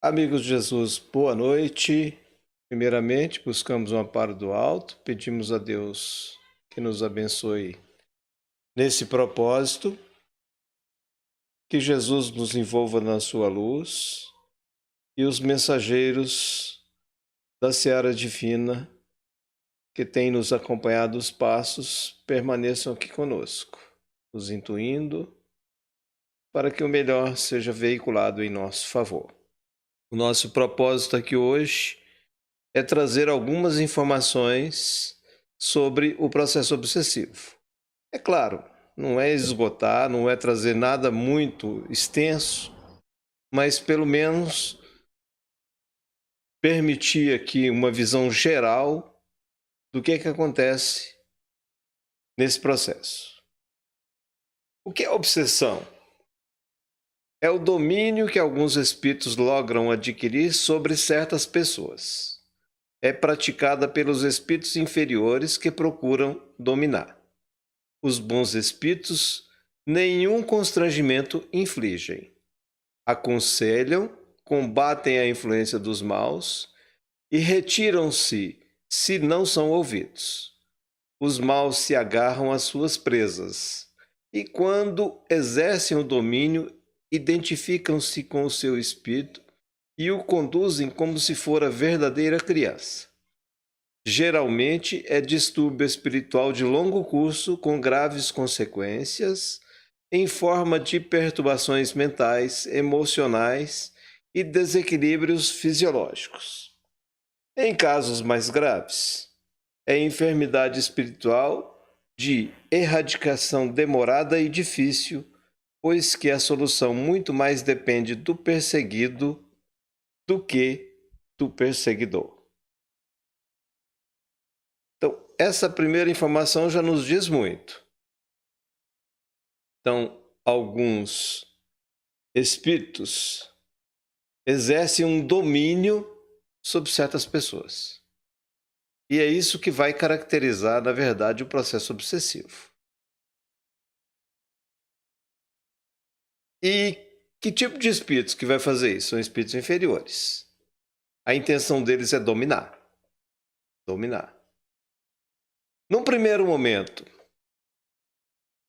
Amigos de Jesus, boa noite. Primeiramente, buscamos o amparo do alto, pedimos a Deus que nos abençoe nesse propósito, que Jesus nos envolva na sua luz e os mensageiros da seara divina que têm nos acompanhado os passos permaneçam aqui conosco, nos intuindo para que o melhor seja veiculado em nosso favor. O nosso propósito aqui hoje é trazer algumas informações sobre o processo obsessivo. É claro, não é esgotar, não é trazer nada muito extenso, mas pelo menos permitir aqui uma visão geral do que acontece nesse processo. O que é obsessão? É o domínio que alguns espíritos logram adquirir sobre certas pessoas. É praticada pelos espíritos inferiores que procuram dominar. Os bons espíritos nenhum constrangimento infligem. Aconselham, combatem a influência dos maus e retiram-se se não são ouvidos. Os maus se agarram às suas presas e, quando exercem o domínio, identificam-se com o seu espírito e o conduzem como se fora verdadeira criança. Geralmente é distúrbio espiritual de longo curso com graves consequências em forma de perturbações mentais, emocionais e desequilíbrios fisiológicos. Em casos mais graves, é enfermidade espiritual de erradicação demorada e difícil, pois que a solução muito mais depende do perseguido do que do perseguidor. Então, essa primeira informação já nos diz muito. Então, alguns espíritos exercem um domínio sobre certas pessoas. E é isso que vai caracterizar, na verdade, o processo obsessivo. E que tipo de espíritos que vai fazer isso? São espíritos inferiores. A intenção deles é dominar. Dominar. Num primeiro momento,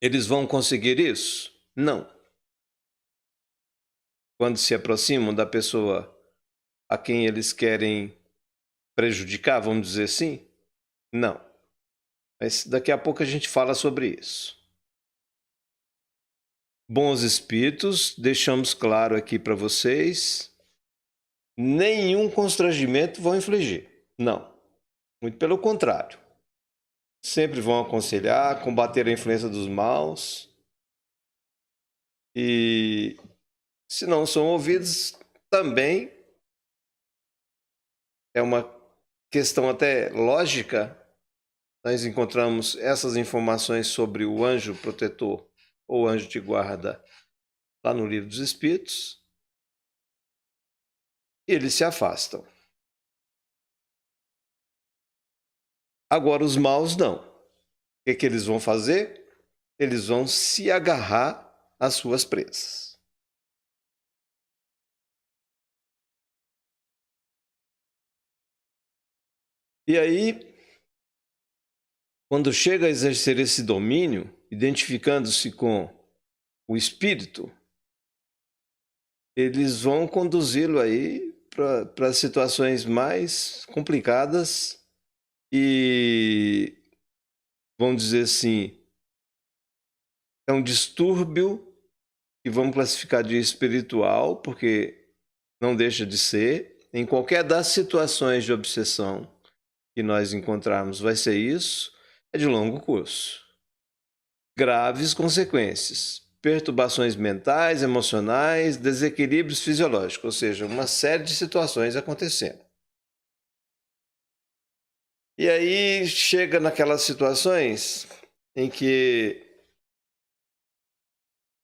eles vão conseguir isso? Não. Quando se aproximam da pessoa a quem eles querem prejudicar, vamos dizer assim? Não. Mas daqui a pouco a gente fala sobre isso. Bons espíritos, deixamos claro aqui para vocês, nenhum constrangimento vão infligir. Não. Muito pelo contrário. Sempre vão aconselhar, combater a influência dos maus. E se não são ouvidos, também é uma questão até lógica. Nós encontramos essas informações sobre o anjo protetor ou anjo de guarda lá no Livro dos Espíritos. E eles se afastam. Agora, os maus não. O que eles vão fazer? Eles vão se agarrar às suas presas. E aí, quando chega a exercer esse domínio, identificando-se com o espírito, eles vão conduzi-lo aí para situações mais complicadas e, vamos dizer assim, é um distúrbio que vamos classificar de espiritual, porque não deixa de ser. Em qualquer das situações de obsessão que nós encontrarmos, vai ser isso, é de longo curso. Graves consequências, perturbações mentais, emocionais, desequilíbrios fisiológicos, ou seja, uma série de situações acontecendo. E aí chega naquelas situações em que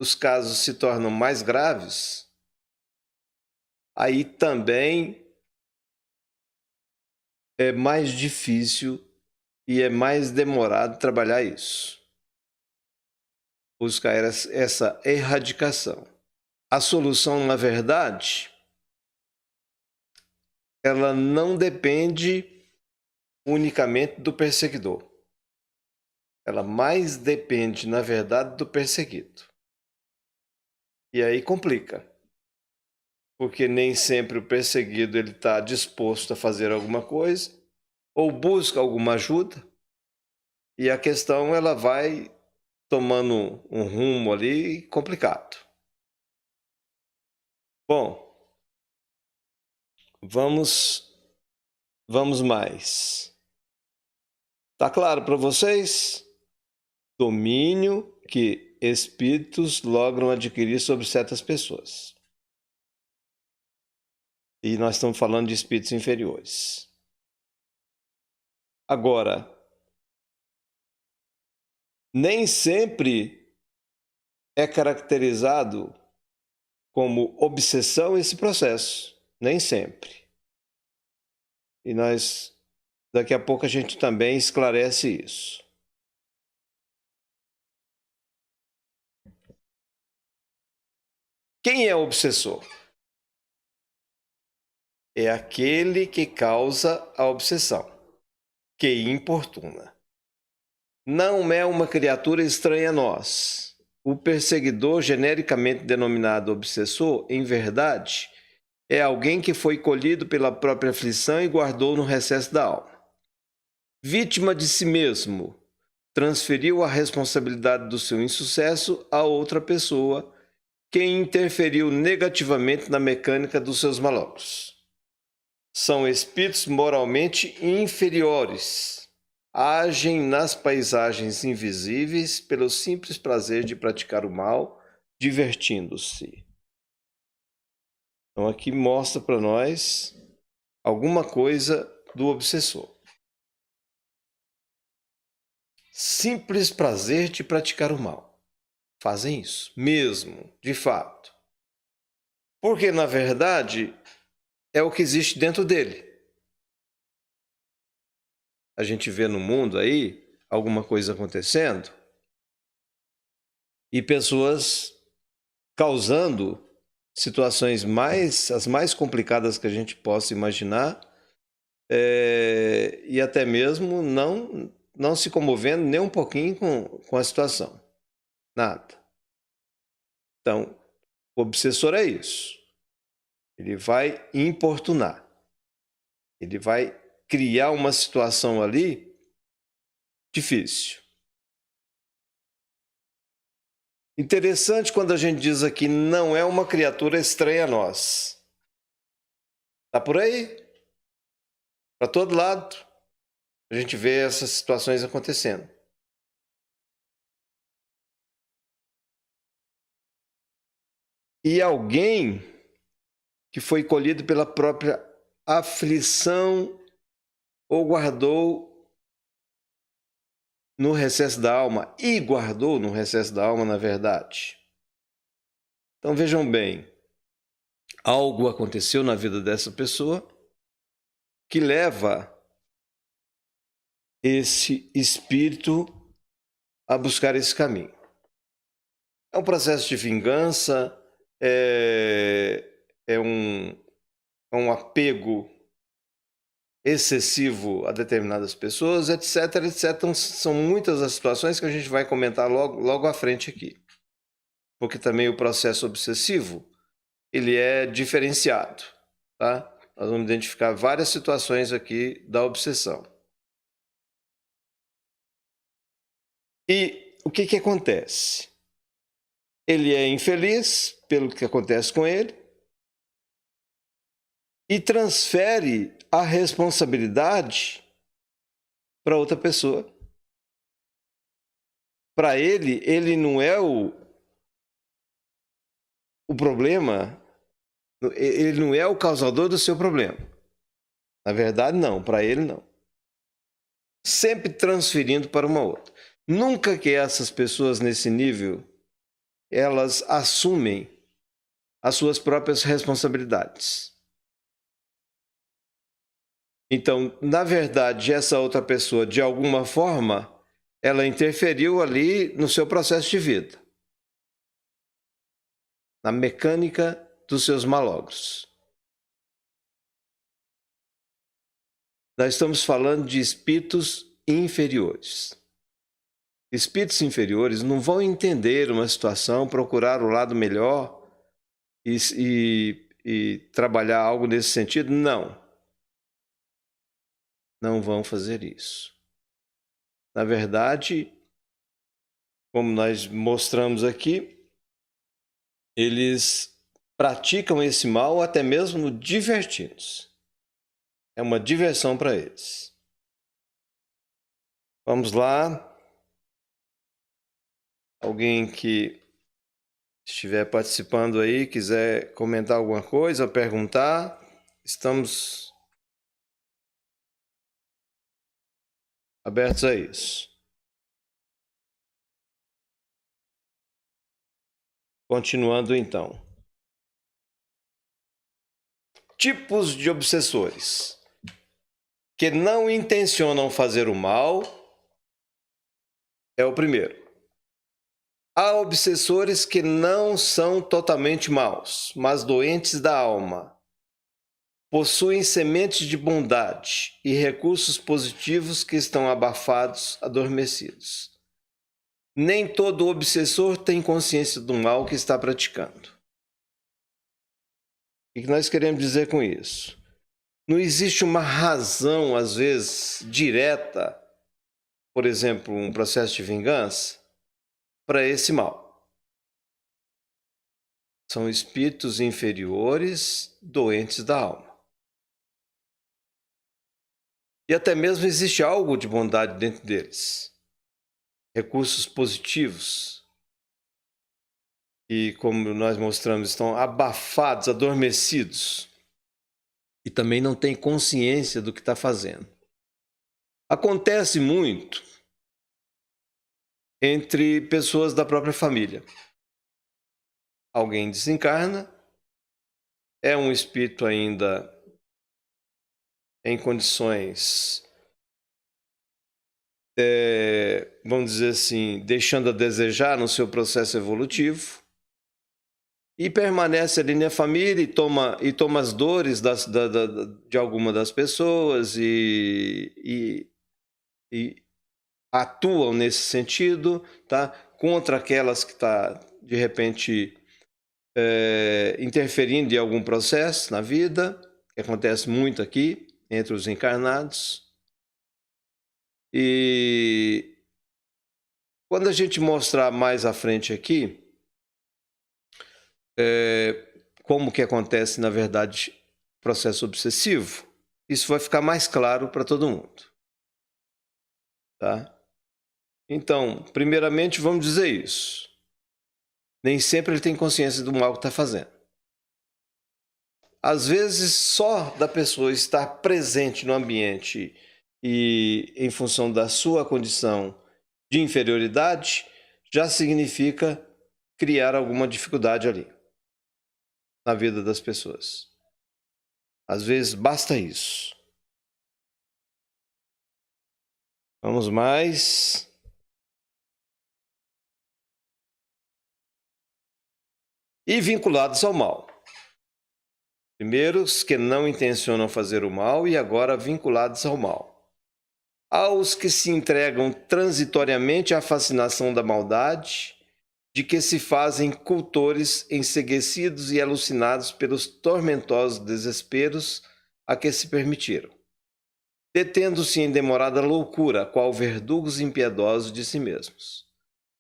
os casos se tornam mais graves, aí também é mais difícil e é mais demorado trabalhar isso. Buscar essa erradicação. A solução, na verdade, ela não depende unicamente do perseguidor. Ela mais depende, na verdade, do perseguido. E aí complica. Porque nem sempre o perseguido está disposto a fazer alguma coisa ou busca alguma ajuda. E a questão ela vai tomando um rumo ali complicado. Bom, vamos mais. Tá claro para vocês? Domínio que espíritos logram adquirir sobre certas pessoas. E nós estamos falando de espíritos inferiores. Agora, nem sempre é caracterizado como obsessão esse processo. Nem sempre. E daqui a pouco a gente também esclarece isso. Quem é o obsessor? É aquele que causa a obsessão, que importuna. Não é uma criatura estranha a nós. O perseguidor, genericamente denominado obsessor, em verdade, é alguém que foi colhido pela própria aflição e guardou no recesso da alma. Vítima de si mesmo, transferiu a responsabilidade do seu insucesso a outra pessoa que interferiu negativamente na mecânica dos seus malogros. São espíritos moralmente inferiores. Agem nas paisagens invisíveis pelo simples prazer de praticar o mal, divertindo-se. Então aqui mostra para nós alguma coisa do obsessor. Simples prazer de praticar o mal. Fazem isso, mesmo, de fato. Porque, na verdade, é o que existe dentro dele. A gente vê no mundo aí alguma coisa acontecendo e pessoas causando situações as mais complicadas que a gente possa imaginar, e até mesmo não se comovendo nem um pouquinho com a situação. Nada. Então, o obsessor é isso. Ele vai importunar. Ele vai criar uma situação ali difícil. Interessante quando a gente diz aqui, não é uma criatura estranha a nós. Tá por aí? Para todo lado. A gente vê essas situações acontecendo. E alguém que foi colhido pela própria aflição ou guardou no recesso da alma, e guardou no recesso da alma, na verdade. Então vejam bem, algo aconteceu na vida dessa pessoa que leva esse espírito a buscar esse caminho. É um processo de vingança, é um apego excessivo a determinadas pessoas, etc, etc. Então, são muitas as situações que a gente vai comentar logo à frente aqui. Porque também o processo obsessivo, ele é diferenciado, tá? Nós vamos identificar várias situações aqui da obsessão. E o que acontece? Ele é infeliz pelo que acontece com ele e transfere a responsabilidade para outra pessoa. Para ele não é o problema, ele não é o causador do seu problema. Na verdade, não, para ele não. Sempre transferindo para uma outra. Nunca que essas pessoas nesse nível, elas assumem as suas próprias responsabilidades. Então, na verdade, essa outra pessoa, de alguma forma, ela interferiu ali no seu processo de vida, na mecânica dos seus malogros. nós estamos falando de espíritos inferiores. Espíritos inferiores não vão entender uma situação, procurar o lado melhor e trabalhar algo nesse sentido. Não. Não vão fazer isso. Na verdade, como nós mostramos aqui, eles praticam esse mal até mesmo divertindo-se. É uma diversão para eles. Vamos lá. Alguém que estiver participando aí, quiser comentar alguma coisa, perguntar, estamos abertos a isso. Continuando então. Tipos de obsessores que não intencionam fazer o mal é o primeiro. Há obsessores que não são totalmente maus, mas doentes da alma. Possuem sementes de bondade e recursos positivos que estão abafados, adormecidos. Nem todo obsessor tem consciência do mal que está praticando. O que nós queremos dizer com isso? Não existe uma razão, às vezes, direta, por exemplo, um processo de vingança, para esse mal. São espíritos inferiores, doentes da alma. E até mesmo existe algo de bondade dentro deles. Recursos positivos. E como nós mostramos, estão abafados, adormecidos. E também não têm consciência do que está fazendo. Acontece muito entre pessoas da própria família. Alguém desencarna, é um espírito ainda em condições, vamos dizer assim, deixando a desejar no seu processo evolutivo, e permanece ali na família e toma as dores de alguma das pessoas e atuam nesse sentido, tá? Contra aquelas que está, de repente, interferindo em algum processo na vida, que acontece muito aqui, entre os encarnados. E quando a gente mostrar mais à frente aqui, como que acontece, na verdade, o processo obsessivo, isso vai ficar mais claro para todo mundo. Tá? Então, primeiramente, vamos dizer isso. Nem sempre ele tem consciência do mal que está fazendo. Às vezes, só da pessoa estar presente no ambiente e em função da sua condição de inferioridade, já significa criar alguma dificuldade ali na vida das pessoas. Às vezes, basta isso. Vamos mais. E vinculados ao mal. Primeiro, os que não intencionam fazer o mal e agora vinculados ao mal. Há os que se entregam transitoriamente à fascinação da maldade, de que se fazem cultores enceguecidos e alucinados pelos tormentosos desesperos a que se permitiram, detendo-se em demorada loucura, qual verdugos impiedosos de si mesmos.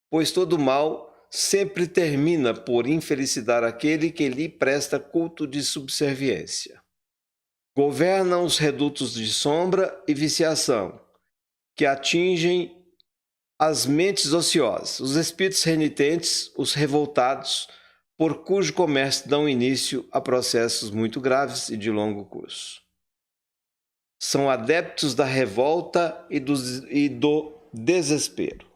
Pois todo mal sempre termina por infelicidar aquele que lhe presta culto de subserviência. Governam os redutos de sombra e viciação, que atingem as mentes ociosas, os espíritos renitentes, os revoltados, por cujo comércio dão início a processos muito graves e de longo curso. São adeptos da revolta e do desespero.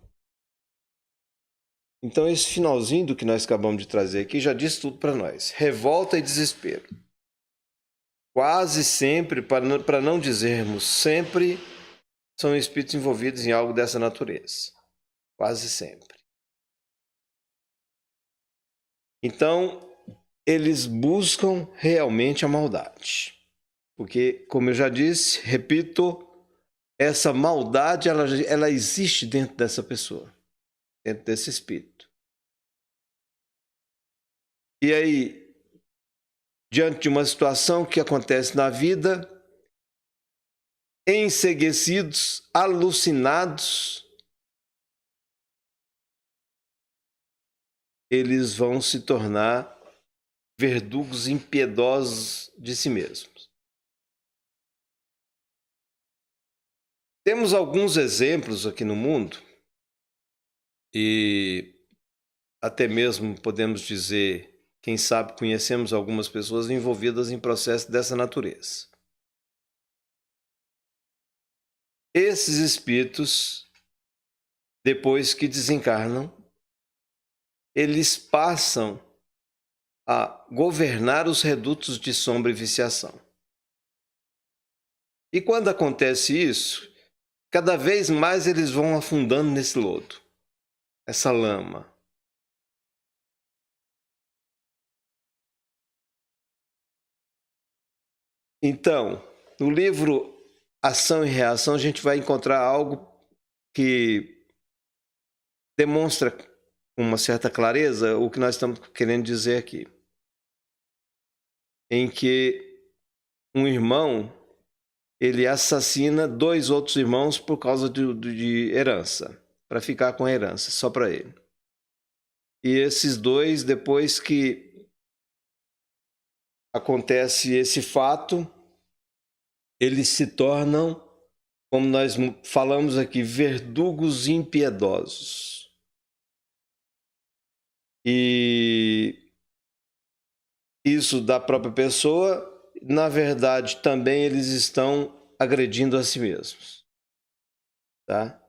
Então, esse finalzinho do que nós acabamos de trazer aqui já diz tudo para nós. Revolta e desespero. Quase sempre, para não dizermos sempre, são espíritos envolvidos em algo dessa natureza. Quase sempre. Então, eles buscam realmente a maldade. Porque, como eu já disse, repito, essa maldade ela existe dentro dessa pessoa, dentro desse espírito. E aí, diante de uma situação que acontece na vida, enceguecidos, alucinados, eles vão se tornar verdugos impiedosos de si mesmos. Temos alguns exemplos aqui no mundo, e até mesmo podemos dizer, quem sabe conhecemos algumas pessoas envolvidas em processos dessa natureza. Esses espíritos, depois que desencarnam, eles passam a governar os redutos de sombra e viciação. E quando acontece isso, cada vez mais eles vão afundando nesse lodo, essa lama. Então, no livro Ação e Reação, a gente vai encontrar algo que demonstra com uma certa clareza o que nós estamos querendo dizer aqui. Em que um irmão, ele assassina 2 outros irmãos por causa de herança, para ficar com a herança, só para ele. E esses 2, depois que acontece esse fato, eles se tornam, como nós falamos aqui, verdugos impiedosos. E isso da própria pessoa, na verdade, também eles estão agredindo a si mesmos. Tá?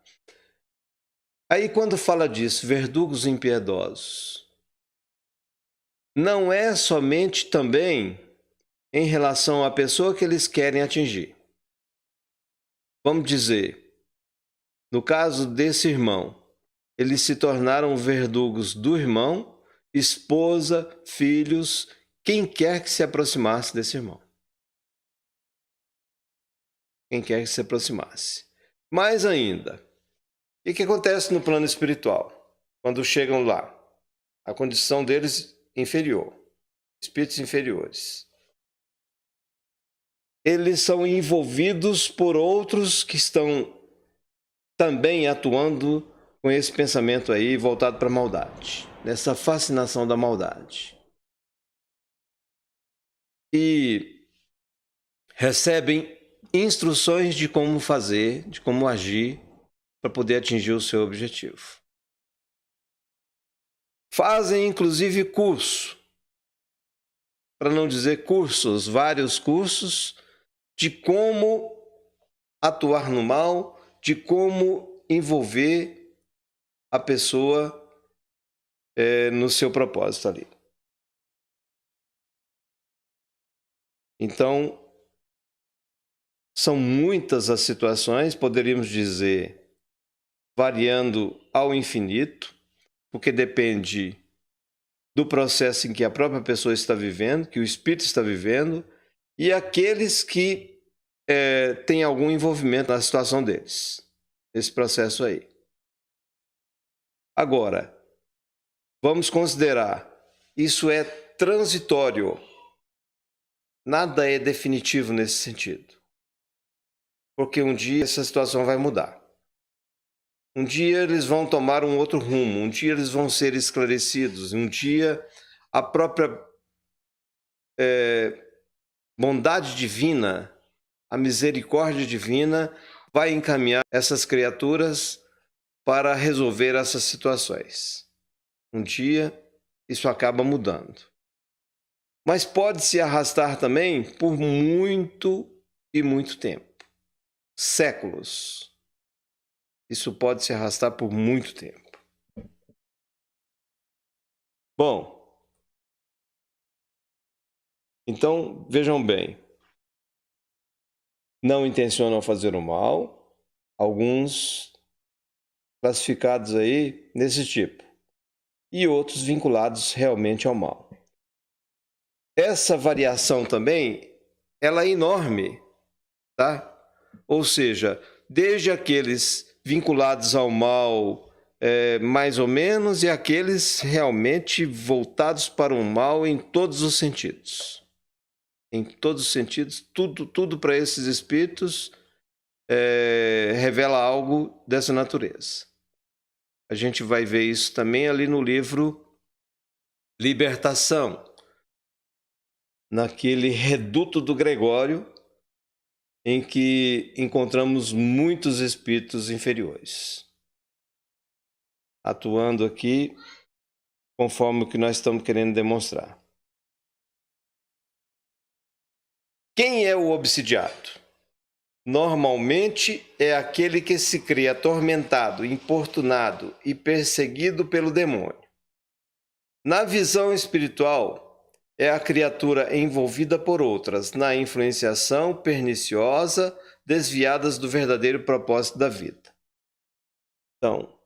Aí, quando fala disso, verdugos impiedosos, não é somente também em relação à pessoa que eles querem atingir. Vamos dizer, no caso desse irmão, eles se tornaram verdugos do irmão, esposa, filhos, quem quer que se aproximasse desse irmão. Quem quer que se aproximasse. Mais ainda, o que acontece no plano espiritual? Quando chegam lá, a condição deles inferior, espíritos inferiores. Eles são envolvidos por outros que estão também atuando com esse pensamento aí voltado para a maldade, nessa fascinação da maldade. E recebem instruções de como fazer, de como agir para poder atingir o seu objetivo. Fazem inclusive curso, para não dizer cursos, vários cursos de como atuar no mal, de como envolver a pessoa no seu propósito ali. Então, são muitas as situações, poderíamos dizer, variando ao infinito, porque depende do processo em que a própria pessoa está vivendo, que o espírito está vivendo, e aqueles que têm algum envolvimento na situação deles, nesse processo aí. Agora, vamos considerar, isso é transitório, nada é definitivo nesse sentido. Porque um dia essa situação vai mudar. Um dia eles vão tomar um outro rumo, um dia eles vão ser esclarecidos, um dia a própria bondade divina, a misericórdia divina vai encaminhar essas criaturas para resolver essas situações. Um dia isso acaba mudando. Mas pode se arrastar também por muito e muito tempo. Séculos. Isso pode se arrastar por muito tempo. Bom, então vejam bem. Não intencionam fazer o mal, alguns classificados aí nesse tipo, e outros vinculados realmente ao mal. Essa variação também ela é enorme, tá? Ou seja, desde aqueles vinculados ao mal, mais ou menos, e aqueles realmente voltados para o mal em todos os sentidos. Em todos os sentidos, tudo para esses espíritos revela algo dessa natureza. A gente vai ver isso também ali no livro Libertação, naquele reduto do Gregório, em que encontramos muitos espíritos inferiores, atuando aqui conforme o que nós estamos querendo demonstrar. Quem é o obsidiado? Normalmente é aquele que se crê atormentado, importunado e perseguido pelo demônio. Na visão espiritual, é a criatura envolvida por outras na influenciação perniciosa, desviadas do verdadeiro propósito da vida. Então,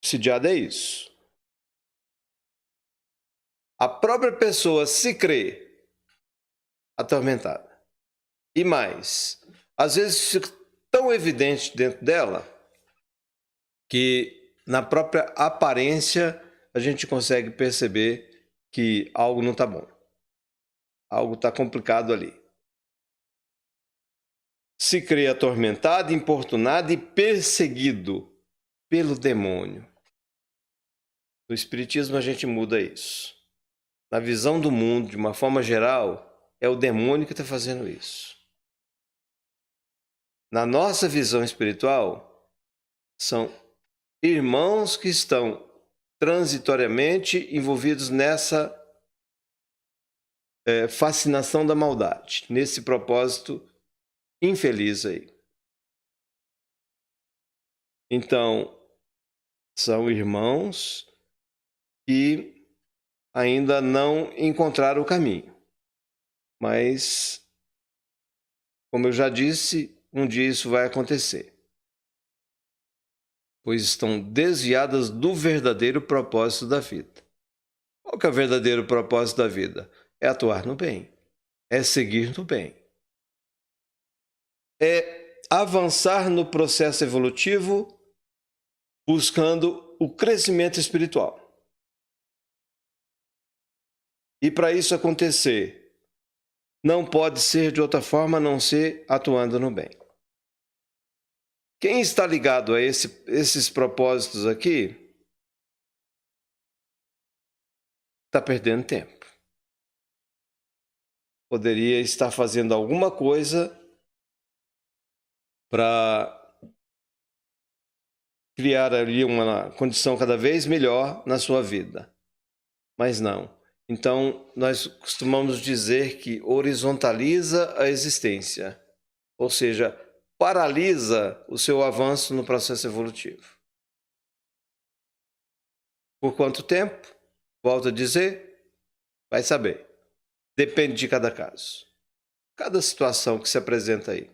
obsidiado é isso. A própria pessoa se crê atormentada. E mais, às vezes fica tão evidente dentro dela que na própria aparência a gente consegue perceber que algo não está bom. Algo está complicado ali. Se crê atormentado, importunado e perseguido pelo demônio. No Espiritismo a gente muda isso. Na visão do mundo, de uma forma geral, é o demônio que está fazendo isso. Na nossa visão espiritual, são irmãos que estão transitoriamente envolvidos nessa fascinação da maldade, nesse propósito infeliz aí. Então, são irmãos que ainda não encontraram o caminho. Mas, como eu já disse, um dia isso vai acontecer. Pois estão desviadas do verdadeiro propósito da vida. Qual que é o verdadeiro propósito da vida? É atuar no bem. É seguir no bem. É avançar no processo evolutivo buscando o crescimento espiritual. E para isso acontecer, não pode ser de outra forma a não ser atuando no bem. Quem está ligado a esses propósitos aqui está perdendo tempo. Poderia estar fazendo alguma coisa para criar ali uma condição cada vez melhor na sua vida. Mas não. Então, nós costumamos dizer que horizontaliza a existência, ou seja, paralisa o seu avanço no processo evolutivo. Por quanto tempo? Volto a dizer, vai saber. Depende de cada caso. Cada situação que se apresenta aí.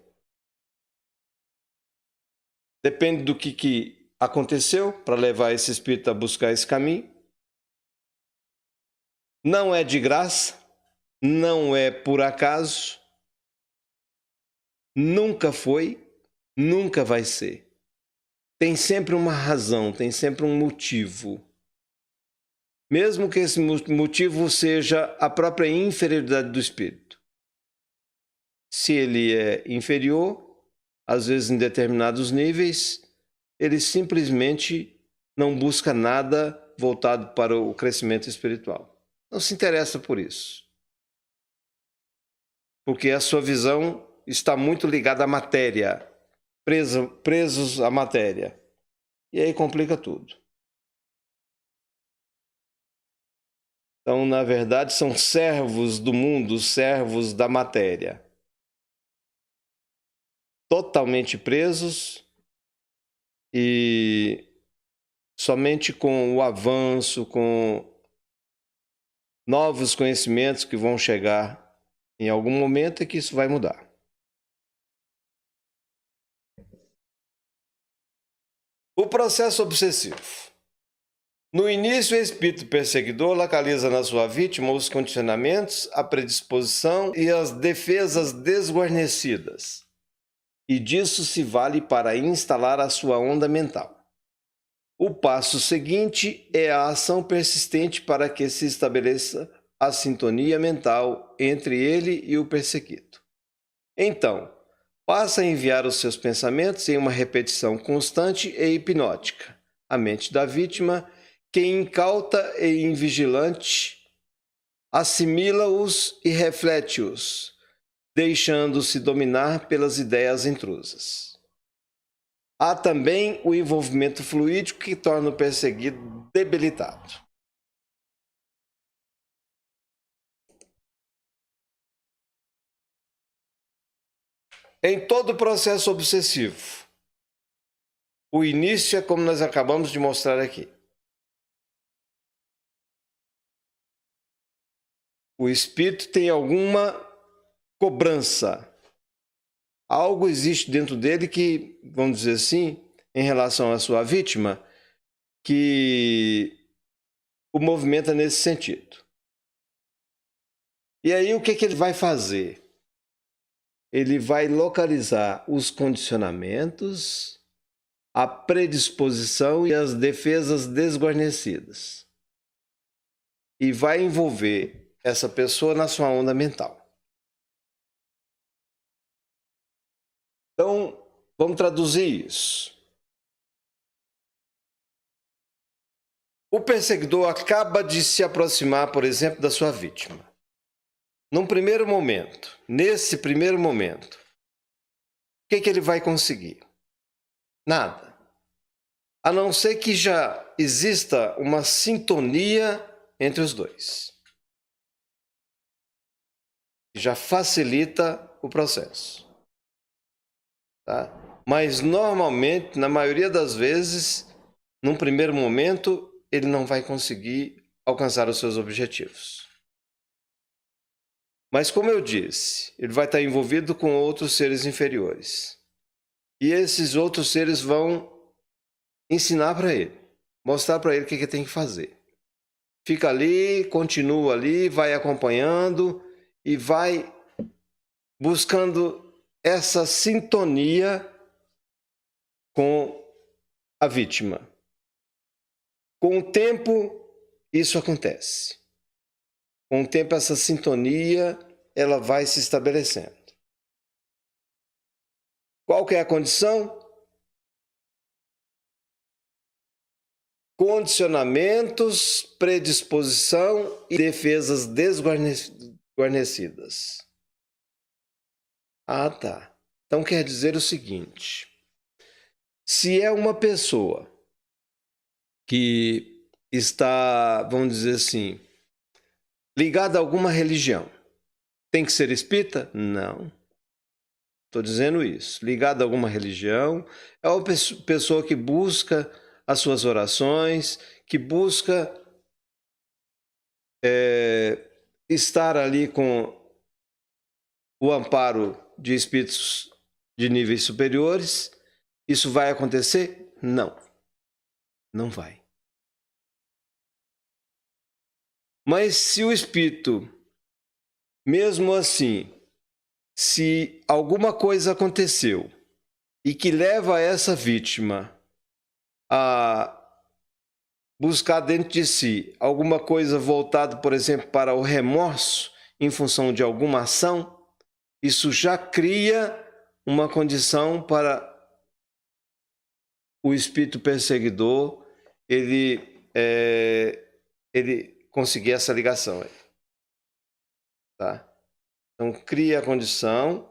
Depende do que aconteceu para levar esse espírito a buscar esse caminho. Não é de graça, não é por acaso, nunca foi, nunca vai ser. Tem sempre uma razão, tem sempre um motivo. Mesmo que esse motivo seja a própria inferioridade do espírito. Se ele é inferior, às vezes em determinados níveis, ele simplesmente não busca nada voltado para o crescimento espiritual. Não se interessa por isso. Porque a sua visão está muito ligada à matéria, presos à matéria. E aí complica tudo. Então, na verdade, são servos do mundo, servos da matéria. Totalmente presos e somente com o avanço, com novos conhecimentos que vão chegar em algum momento é que isso vai mudar. O processo obsessivo. No início, o espírito perseguidor localiza na sua vítima os condicionamentos, a predisposição e as defesas desguarnecidas, e disso se vale para instalar a sua onda mental. O passo seguinte é a ação persistente para que se estabeleça a sintonia mental entre ele e o perseguido. Então, passa a enviar os seus pensamentos em uma repetição constante e hipnótica. A mente da vítima, que incauta e invigilante, assimila-os e reflete-os, deixando-se dominar pelas ideias intrusas. Há também o envolvimento fluídico que torna o perseguido debilitado. Em todo o processo obsessivo, o início é como nós acabamos de mostrar aqui. O espírito tem alguma cobrança. Algo existe dentro dele que, vamos dizer assim, em relação à sua vítima, que o movimenta nesse sentido. E aí o que ele vai fazer? Ele vai localizar os condicionamentos, a predisposição e as defesas desguarnecidas. E vai envolver essa pessoa na sua onda mental. Então, vamos traduzir isso. O perseguidor acaba de se aproximar, por exemplo, da sua vítima. Nesse primeiro momento, o que ele vai conseguir? Nada. A não ser que já exista uma sintonia entre os dois. Já facilita o processo. Tá? Mas normalmente, na maioria das vezes, num primeiro momento, ele não vai conseguir alcançar os seus objetivos. Mas como eu disse, ele vai estar envolvido com outros seres inferiores. E esses outros seres vão ensinar para ele, mostrar para ele o que ele tem que fazer. Fica ali, continua ali, vai acompanhando e vai buscando essa sintonia com a vítima. Com o tempo, isso acontece. Com o tempo, essa sintonia ela vai se estabelecendo. Qual que é a condição? Condicionamentos, predisposição e defesas desguarnecidas. Ah, tá. Então quer dizer o seguinte: se é uma pessoa que está, vamos dizer assim, ligada a alguma religião, tem que ser espírita? Não. Estou dizendo isso. Ligada a alguma religião, é uma pessoa que busca as suas orações, que busca estar ali com o amparo de espíritos de níveis superiores. Isso vai acontecer? Não. Não vai. Mas se o espírito, mesmo assim, se alguma coisa aconteceu e que leva essa vítima a buscar dentro de si alguma coisa voltada, por exemplo, para o remorso em função de alguma ação, isso já cria uma condição para o espírito perseguidor ele conseguir essa ligação aí. Tá? Então cria a condição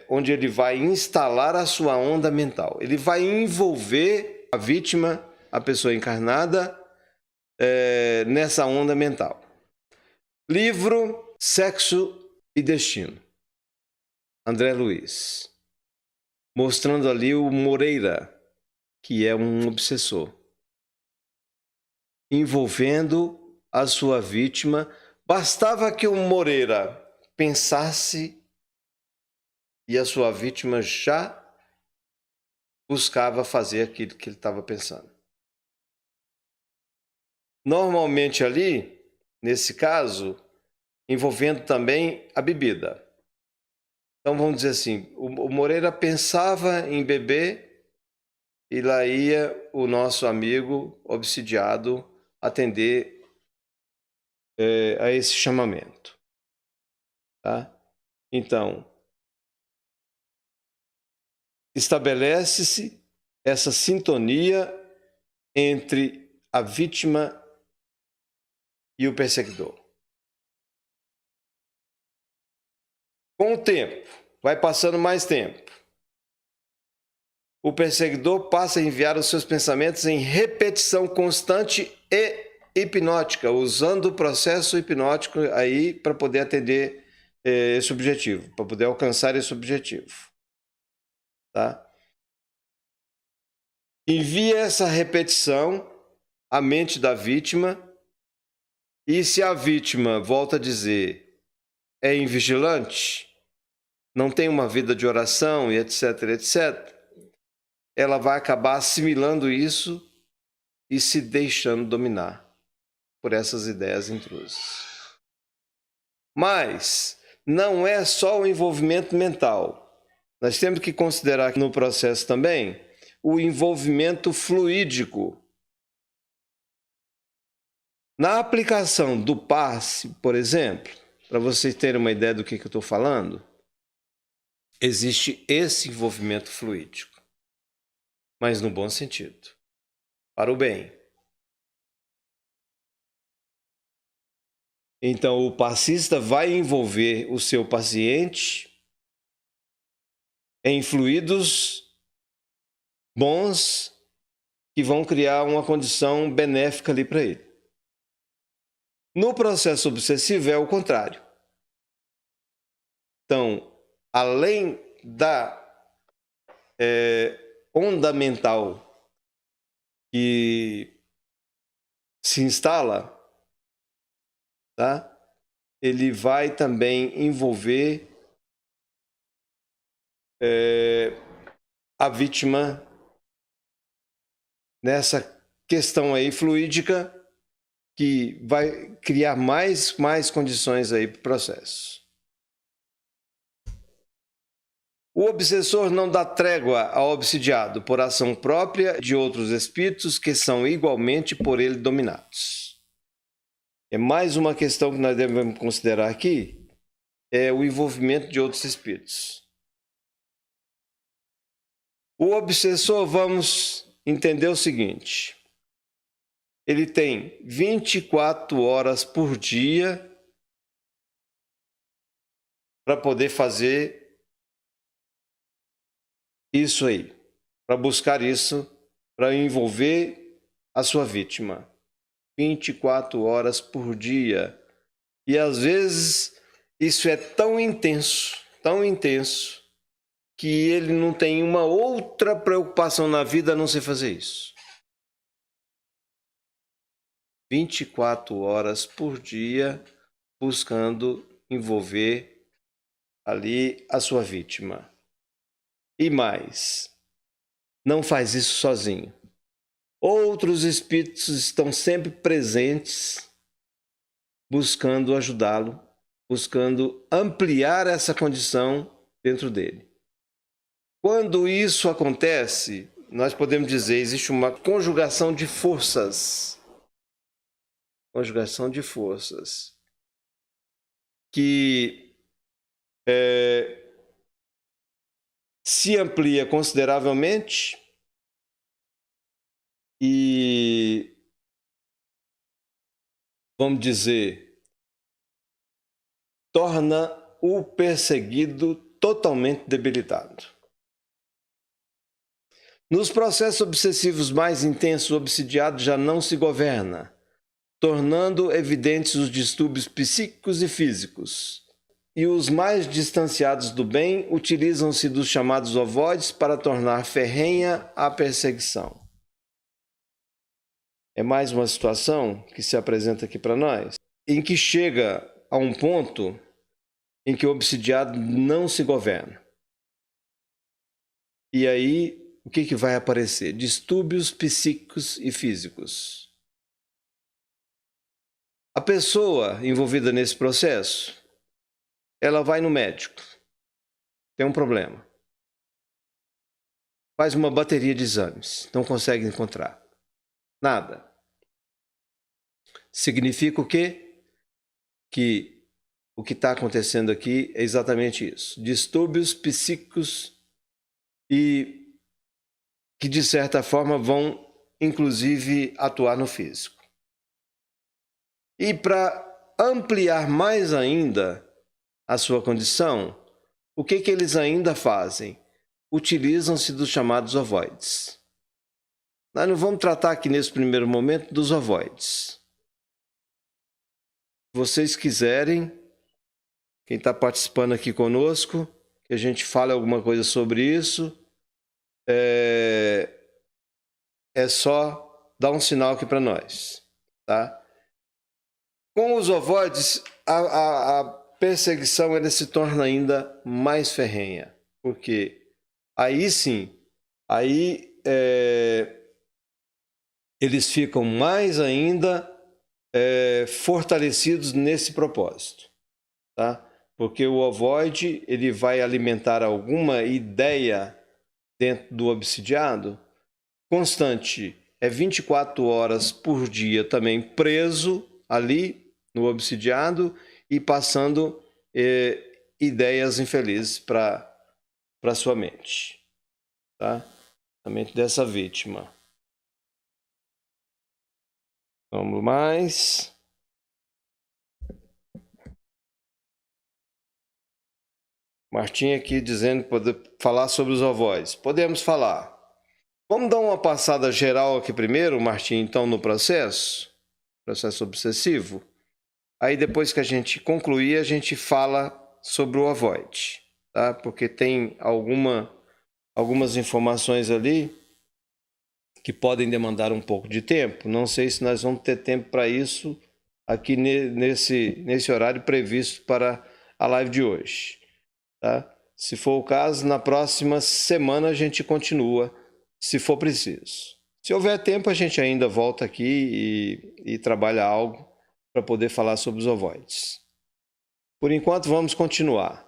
onde ele vai instalar a sua onda mental. Ele vai envolver a vítima, a pessoa encarnada, nessa onda mental. Livro Sexo e Destino, André Luiz, mostrando ali o Moreira, que é um obsessor, envolvendo a sua vítima. Bastava que o Moreira pensasse e a sua vítima já buscava fazer aquilo que ele estava pensando. Normalmente ali, nesse caso, envolvendo também a bebida. Então vamos dizer assim, o Moreira pensava em beber e lá ia o nosso amigo obsidiado atender a esse chamamento. Tá? Então, estabelece-se essa sintonia entre a vítima e o perseguidor. Com o tempo, vai passando mais tempo, o perseguidor passa a enviar os seus pensamentos em repetição constante e hipnótica, usando o processo hipnótico aí para poder atender esse objetivo, para poder alcançar esse objetivo. Tá? Envia essa repetição à mente da vítima e se a vítima, volta a dizer, é invigilante, não tem uma vida de oração e etc, etc, ela vai acabar assimilando isso e se deixando dominar por essas ideias intrusas. Mas não é só o envolvimento mental. Nós temos que considerar no processo também o envolvimento fluídico. Na aplicação do passe, por exemplo, para vocês terem uma ideia do que eu estou falando, existe esse envolvimento fluídico, mas no bom sentido, para o bem. Então, o passista vai envolver o seu paciente em fluidos bons que vão criar uma condição benéfica ali para ele. No processo obsessivo é o contrário. Então, além da onda mental que se instala, tá? Ele vai também envolver a vítima nessa questão aí fluídica que vai criar mais condições aí para o processo. O obsessor não dá trégua ao obsidiado por ação própria de outros espíritos que são igualmente por ele dominados. É mais uma questão que nós devemos considerar aqui, é o envolvimento de outros espíritos. O obsessor, vamos entender o seguinte, ele tem 24 horas por dia para poder fazer isso aí, para buscar isso, para envolver a sua vítima. 24 horas por dia. E às vezes isso é tão intenso, que ele não tem uma outra preocupação na vida a não ser fazer isso. 24 horas por dia buscando envolver ali a sua vítima. E mais, não faz isso sozinho. Outros espíritos estão sempre presentes, buscando ajudá-lo, buscando ampliar essa condição dentro dele. Quando isso acontece, nós podemos dizer, existe uma conjugação de forças. Conjugação de forças. Que se amplia consideravelmente e, vamos dizer, torna o perseguido totalmente debilitado. Nos processos obsessivos mais intensos, o obsidiado já não se governa, tornando evidentes os distúrbios psíquicos e físicos. E os mais distanciados do bem utilizam-se dos chamados ovoides para tornar ferrenha a perseguição. É mais uma situação que se apresenta aqui para nós, em que chega a um ponto em que o obsidiado não se governa. E aí, o que vai aparecer? Distúrbios psíquicos e físicos. A pessoa envolvida nesse processo, ela vai no médico, tem um problema, faz uma bateria de exames, não consegue encontrar nada. Significa o quê? Que o que está acontecendo aqui é exatamente isso. Distúrbios psíquicos e que, de certa forma, vão, inclusive, atuar no físico. E para ampliar mais ainda a sua condição, o que eles ainda fazem? Utilizam-se dos chamados ovoides. Nós não vamos tratar aqui nesse primeiro momento dos ovoides. Se vocês quiserem, quem está participando aqui conosco, que a gente fale alguma coisa sobre isso, é só dar um sinal aqui para nós, tá? Com os ovoides, a perseguição ela se torna ainda mais ferrenha, porque aí sim, eles ficam mais ainda fortalecidos nesse propósito, tá? Porque o ovoide ele vai alimentar alguma ideia dentro do obsidiado constante, 24 horas por dia também preso ali no obsidiado e passando ideias infelizes para sua mente, tá? A mente dessa vítima. Vamos mais. Martim aqui dizendo que pode falar sobre os ovoides. Podemos falar. Vamos dar uma passada geral aqui primeiro, Martim, então, no processo obsessivo. Aí depois que a gente concluir, a gente fala sobre o ovoide, tá? Porque tem algumas informações ali que podem demandar um pouco de tempo. Não sei se nós vamos ter tempo para isso aqui nesse horário previsto para a live de hoje, tá? Se for o caso, na próxima semana a gente continua, se for preciso. Se houver tempo, a gente ainda volta aqui e trabalha algo para poder falar sobre os ovoides. Por enquanto, vamos continuar.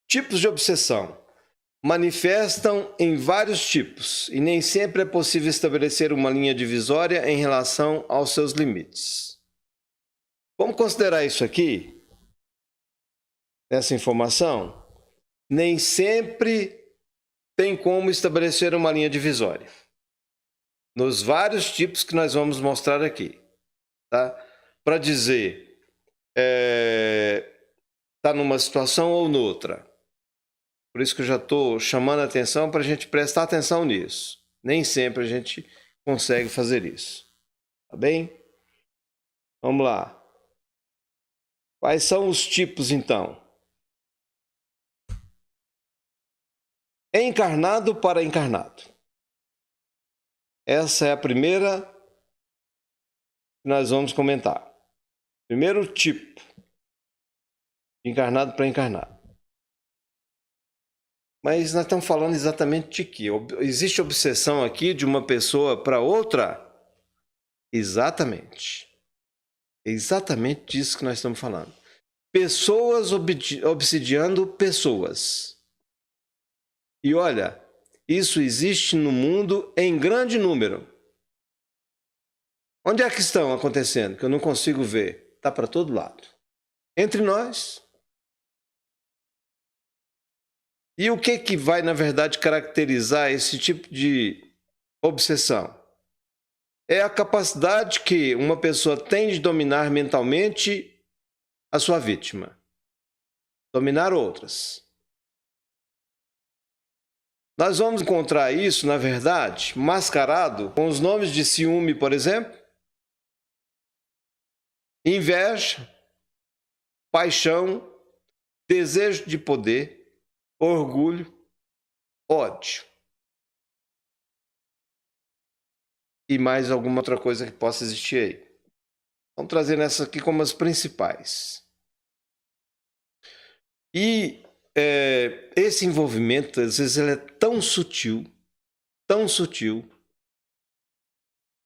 Tipos de obsessão. Manifestam em vários tipos e nem sempre é possível estabelecer uma linha divisória em relação aos seus limites. Vamos considerar isso aqui, essa informação? Nem sempre tem como estabelecer uma linha divisória nos vários tipos que nós vamos mostrar aqui, tá? Para dizer está numa situação ou noutra. Por isso que eu já estou chamando a atenção para a gente prestar atenção nisso. Nem sempre a gente consegue fazer isso. Tá bem? Vamos lá. Quais são os tipos, então? Encarnado para encarnado. Essa é a primeira que nós vamos comentar. Primeiro tipo. Encarnado para encarnado. Mas nós estamos falando exatamente de quê? Existe obsessão aqui de uma pessoa para outra? Exatamente. É exatamente disso que nós estamos falando. Pessoas obsidiando pessoas. E olha, isso existe no mundo em grande número. Onde é que estão acontecendo? Que eu não consigo ver. Está para todo lado. Entre nós. E o que vai, na verdade, caracterizar esse tipo de obsessão? É a capacidade que uma pessoa tem de dominar mentalmente a sua vítima. Dominar outras. Nós vamos encontrar isso, na verdade, mascarado com os nomes de ciúme, por exemplo, inveja, paixão, desejo de poder, orgulho, ódio. E mais alguma outra coisa que possa existir aí. Vamos trazer essas aqui como as principais. E esse envolvimento, às vezes, ele é tão sutil, tão sutil,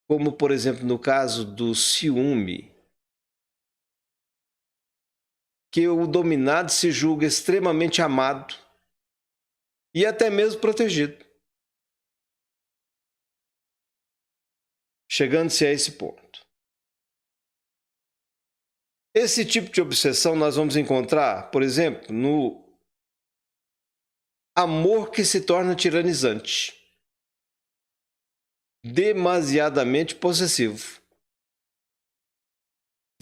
como, por exemplo, no caso do ciúme, que o dominado se julga extremamente amado e até mesmo protegido, chegando-se a esse ponto. Esse tipo de obsessão nós vamos encontrar, por exemplo, no amor que se torna tiranizante, demasiadamente possessivo.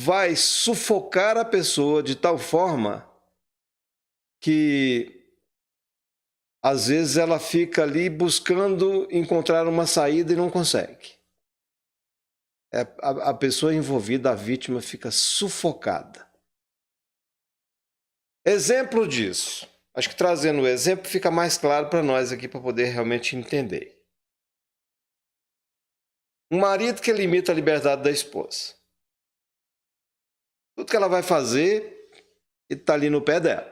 Vai sufocar a pessoa de tal forma que às vezes ela fica ali buscando encontrar uma saída e não consegue. A pessoa envolvida, a vítima, fica sufocada. Exemplo disso. Acho que trazendo o exemplo fica mais claro para nós aqui, para poder realmente entender. Um marido que limita a liberdade da esposa. Tudo que ela vai fazer, ele está ali no pé dela.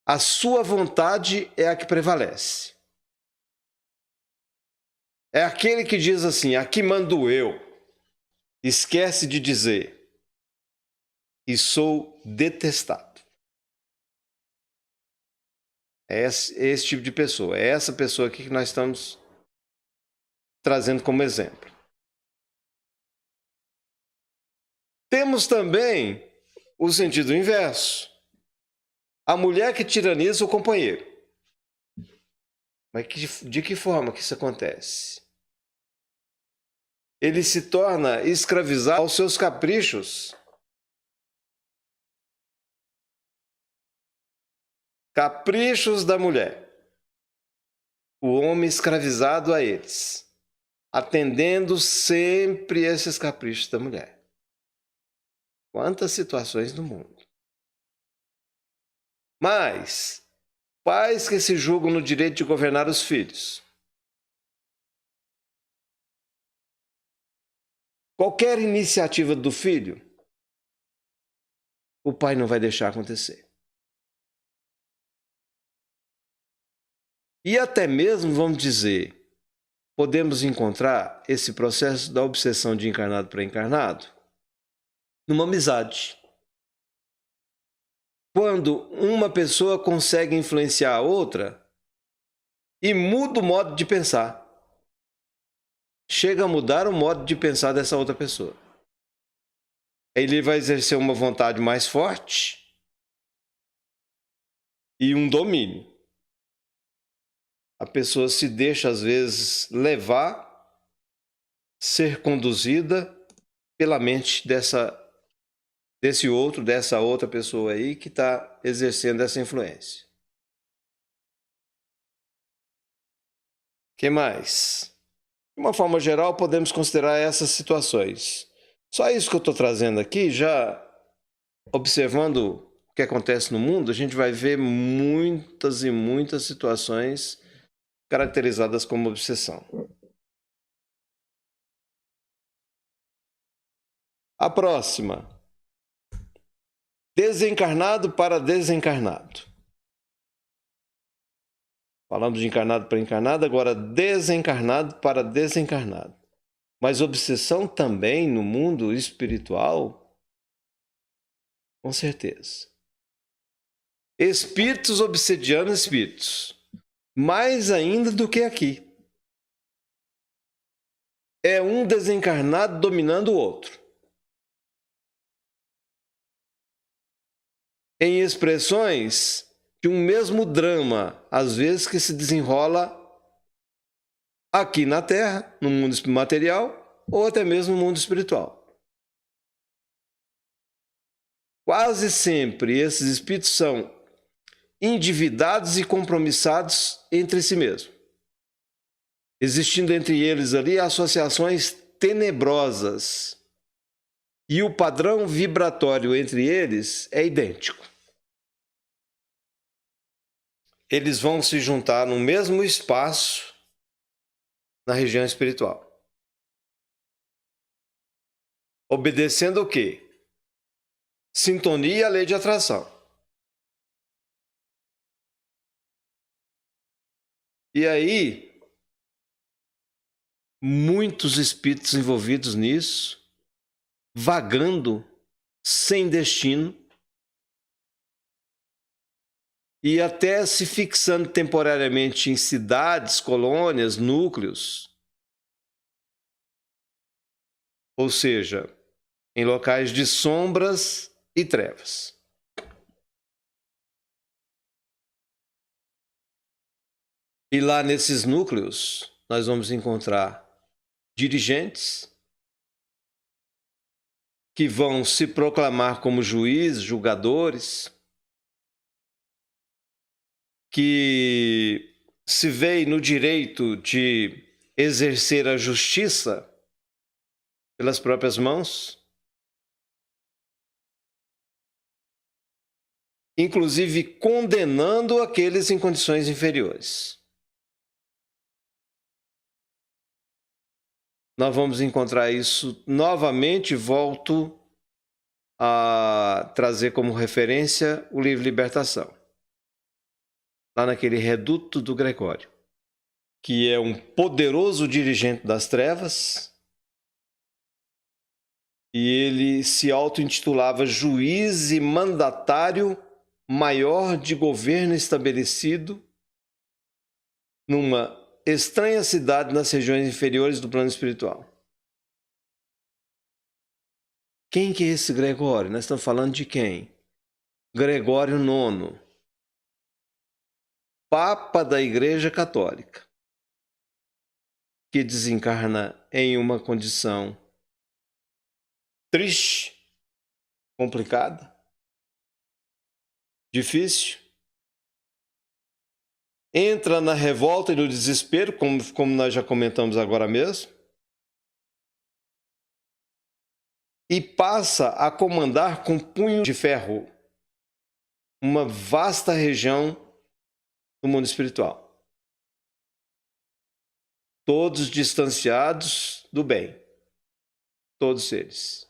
A sua vontade é a que prevalece. É aquele que diz assim: aqui mando eu. Esquece de dizer: e sou detestado. É esse tipo de pessoa. É essa pessoa aqui que nós estamos trazendo como exemplo. Temos também o sentido inverso. A mulher que tiraniza o companheiro. Mas de que forma que isso acontece? Ele se torna escravizado aos seus caprichos. Caprichos da mulher. O homem escravizado a eles, atendendo sempre esses caprichos da mulher. Quantas situações no mundo. Mas pais que se julgam no direito de governar os filhos. Qualquer iniciativa do filho, o pai não vai deixar acontecer. E até mesmo, vamos dizer, podemos encontrar esse processo da obsessão de encarnado para encarnado numa amizade. Quando uma pessoa consegue influenciar a outra e muda o modo de pensar. Chega a mudar o modo de pensar dessa outra pessoa. Ele vai exercer uma vontade mais forte e um domínio. A pessoa se deixa, às vezes, levar, ser conduzida pela mente dessa outra pessoa aí que está exercendo essa influência. O que mais? De uma forma geral, podemos considerar essas situações. Só isso que eu estou trazendo aqui, já observando o que acontece no mundo, a gente vai ver muitas e muitas situações caracterizadas como obsessão. A próxima. Desencarnado para desencarnado. Falamos de encarnado para encarnado, agora desencarnado para desencarnado. Mas obsessão também no mundo espiritual? Com certeza. Espíritos obsediando espíritos. Mais ainda do que aqui. É um desencarnado dominando o outro. Em expressões de um mesmo drama, às vezes que se desenrola aqui na Terra, no mundo material, ou até mesmo no mundo espiritual. Quase sempre esses espíritos são endividados e compromissados entre si mesmos, existindo entre eles ali associações tenebrosas, e o padrão vibratório entre eles é idêntico. Eles vão se juntar no mesmo espaço na região espiritual. Obedecendo o quê? Sintonia à lei de atração. E aí, muitos espíritos envolvidos nisso, vagando sem destino e até se fixando temporariamente em cidades, colônias, núcleos, ou seja, em locais de sombras e trevas. E lá nesses núcleos, nós vamos encontrar dirigentes que vão se proclamar como juízes, julgadores, que se veem no direito de exercer a justiça pelas próprias mãos, inclusive condenando aqueles em condições inferiores. Nós vamos encontrar isso novamente. Volto a trazer como referência o livro Libertação, lá naquele reduto do Gregório, que é um poderoso dirigente das trevas, e ele se auto-intitulava juiz e mandatário maior de governo estabelecido numa estranha cidade nas regiões inferiores do plano espiritual. Quem que é esse Gregório? Nós estamos falando de quem? Gregório IX, Papa da Igreja Católica, que desencarna em uma condição triste, complicada, difícil, entra na revolta e no desespero, como nós já comentamos agora mesmo, e passa a comandar com punho de ferro uma vasta região do mundo espiritual. Todos distanciados do bem, todos eles.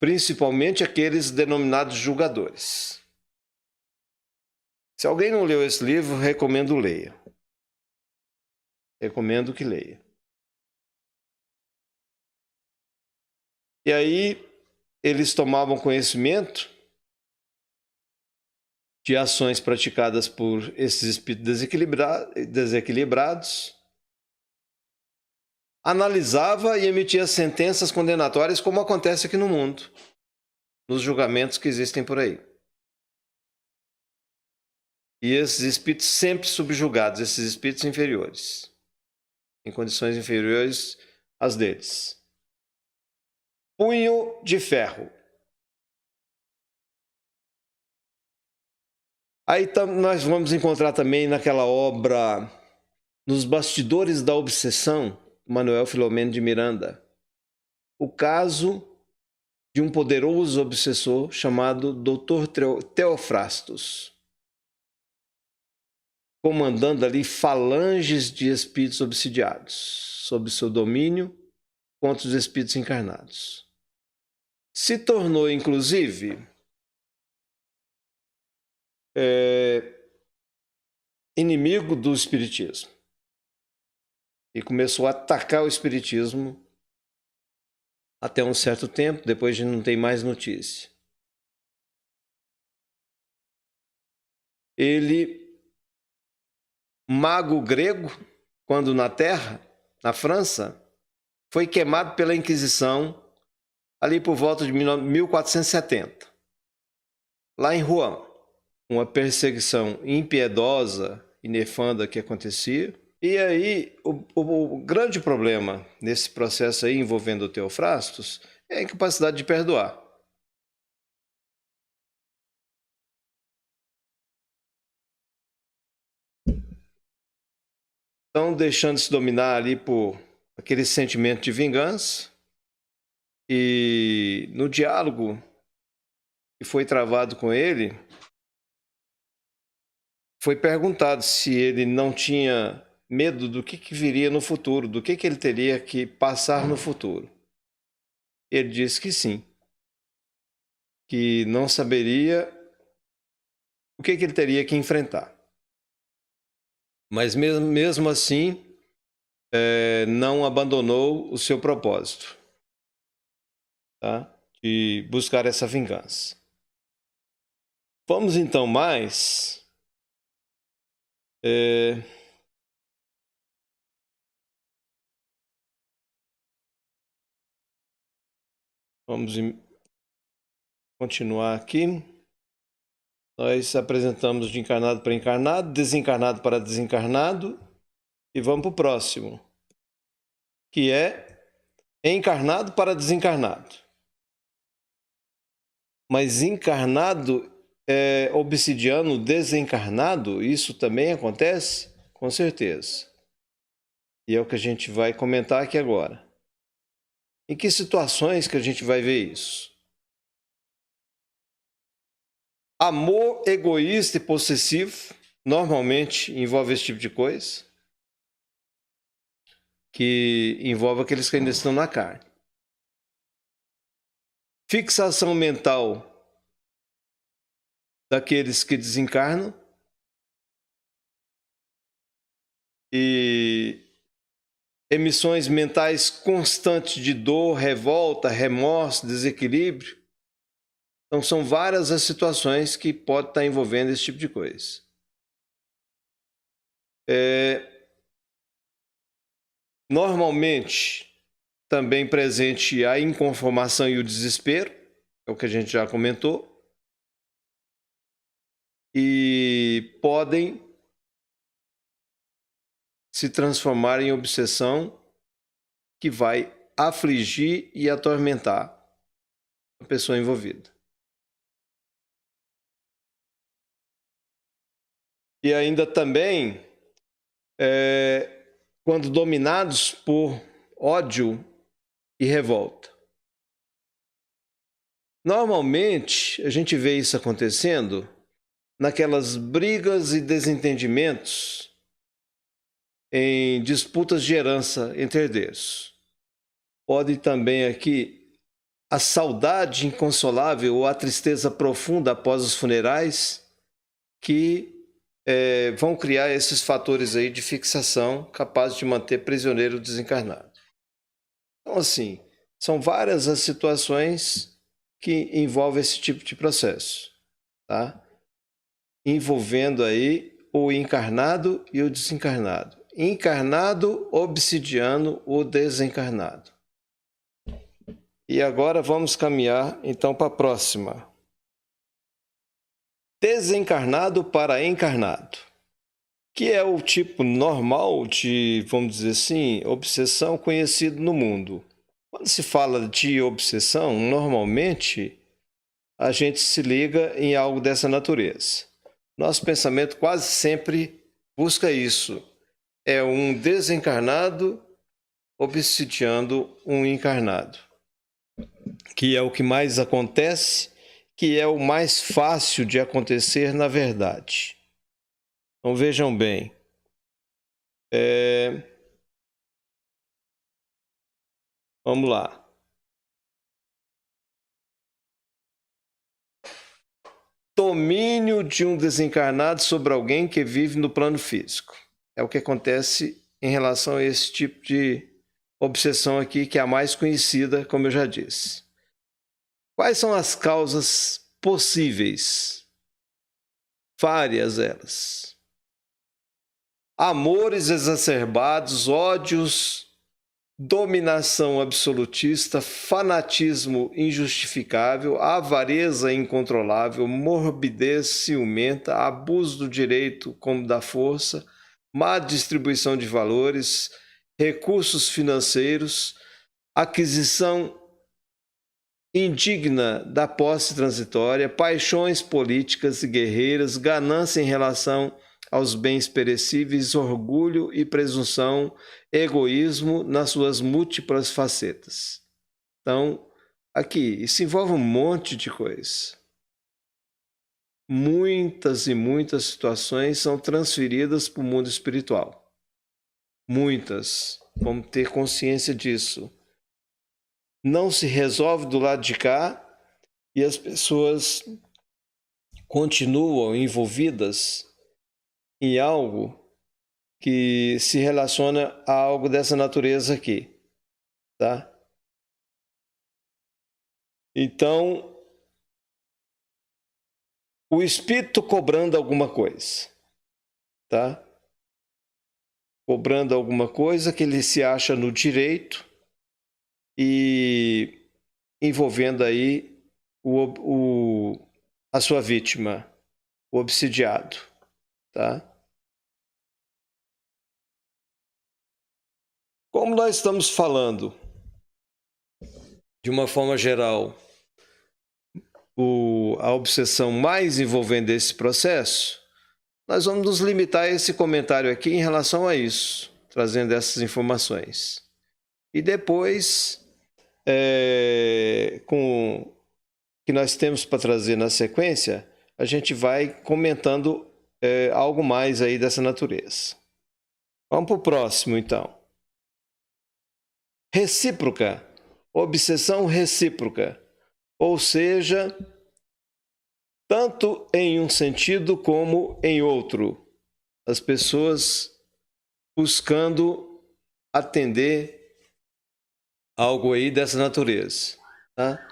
Principalmente aqueles denominados julgadores. Se alguém não leu esse livro, recomendo leia. Recomendo que leia. E aí, eles tomavam conhecimento de ações praticadas por esses espíritos desequilibrados, analisava e emitia sentenças condenatórias, como acontece aqui no mundo, nos julgamentos que existem por aí. E esses espíritos sempre subjugados, esses espíritos inferiores, em condições inferiores às deles. Punho de ferro. Aí nós vamos encontrar também naquela obra, Nos Bastidores da Obsessão, Manuel Filomeno de Miranda, o caso de um poderoso obsessor chamado Dr. Theophrastus, comandando ali falanges de espíritos obsidiados, sob seu domínio contra os espíritos encarnados. Se tornou, inclusive, inimigo do espiritismo e começou a atacar o espiritismo até um certo tempo, depois a gente não tem mais notícia. Ele, mago grego, quando na Terra, na França, foi queimado pela Inquisição ali por volta de 1470, lá em Rouen. Uma perseguição impiedosa e nefanda que acontecia. E aí, o grande problema nesse processo aí envolvendo o Theophrastus é a incapacidade de perdoar. Então, deixando-se dominar ali por aquele sentimento de vingança, e no diálogo que foi travado com ele, foi perguntado se ele não tinha medo do que viria no futuro, do que ele teria que passar no futuro. Ele disse que sim, que não saberia o que ele teria que enfrentar. mas mesmo assim não abandonou o seu propósito, tá? De buscar essa vingança. Vamos então mais. Vamos continuar aqui. Nós apresentamos de encarnado para encarnado, desencarnado para desencarnado, e vamos para o próximo, que é encarnado para desencarnado. Mas encarnado obsidiano desencarnado, isso também acontece? Com certeza. E é o que a gente vai comentar aqui agora. Em que situações que a gente vai ver isso? Amor egoísta e possessivo normalmente envolve esse tipo de coisa, que envolve aqueles que ainda estão na carne. Fixação mental daqueles que desencarnam e emissões mentais constantes de dor, revolta, remorso, desequilíbrio. Então são várias as situações que podem estar envolvendo esse tipo de coisa. Normalmente também presente a inconformação e o desespero, é o que a gente já comentou, e podem se transformar em obsessão que vai afligir e atormentar a pessoa envolvida. E ainda também, quando dominados por ódio e revolta. Normalmente, a gente vê isso acontecendo naquelas brigas e desentendimentos em disputas de herança entre herdeiros. Pode também aqui a saudade inconsolável ou a tristeza profunda após os funerais que vão criar esses fatores aí de fixação capazes de manter prisioneiro o desencarnado. Então, assim, são várias as situações que envolvem esse tipo de processo, tá? Envolvendo aí o encarnado e o desencarnado. Encarnado, obsidiano, o desencarnado. E agora vamos caminhar então para a próxima. Desencarnado para encarnado, que é o tipo normal de, vamos dizer assim, obsessão conhecido no mundo. Quando se fala de obsessão, normalmente a gente se liga em algo dessa natureza. Nosso pensamento quase sempre busca isso. É um desencarnado obsidiando um encarnado, que é o que mais acontece, que é o mais fácil de acontecer na verdade. Então vejam bem, vamos lá. Domínio de um desencarnado sobre alguém que vive no plano físico. É o que acontece em relação a esse tipo de obsessão aqui, que é a mais conhecida, como eu já disse. Quais são as causas possíveis? Várias elas. Amores exacerbados, ódios, dominação absolutista, fanatismo injustificável, avareza incontrolável, morbidez ciumenta, abuso do direito como da força, má distribuição de valores, recursos financeiros, aquisição indigna da posse transitória, paixões políticas e guerreiras, ganância em relação aos bens perecíveis, orgulho e presunção, egoísmo nas suas múltiplas facetas. Então, aqui, isso envolve um monte de coisa. Muitas e muitas situações são transferidas para o mundo espiritual. Muitas. Vamos ter consciência disso. Não se resolve do lado de cá e as pessoas continuam envolvidas em algo que se relaciona a algo dessa natureza aqui, tá? Então, o espírito cobrando alguma coisa, tá? Cobrando alguma coisa que ele se acha no direito e envolvendo aí a sua vítima, o obsidiado, tá? Como nós estamos falando, de uma forma geral, a obsessão mais envolvendo esse processo, nós vamos nos limitar a esse comentário aqui em relação a isso, trazendo essas informações. E depois, com o que nós temos para trazer na sequência, a gente vai comentando algo mais aí dessa natureza. Vamos para o próximo, então. Recíproca, obsessão recíproca, ou seja, tanto em um sentido como em outro. As pessoas buscando atender algo aí dessa natureza, tá?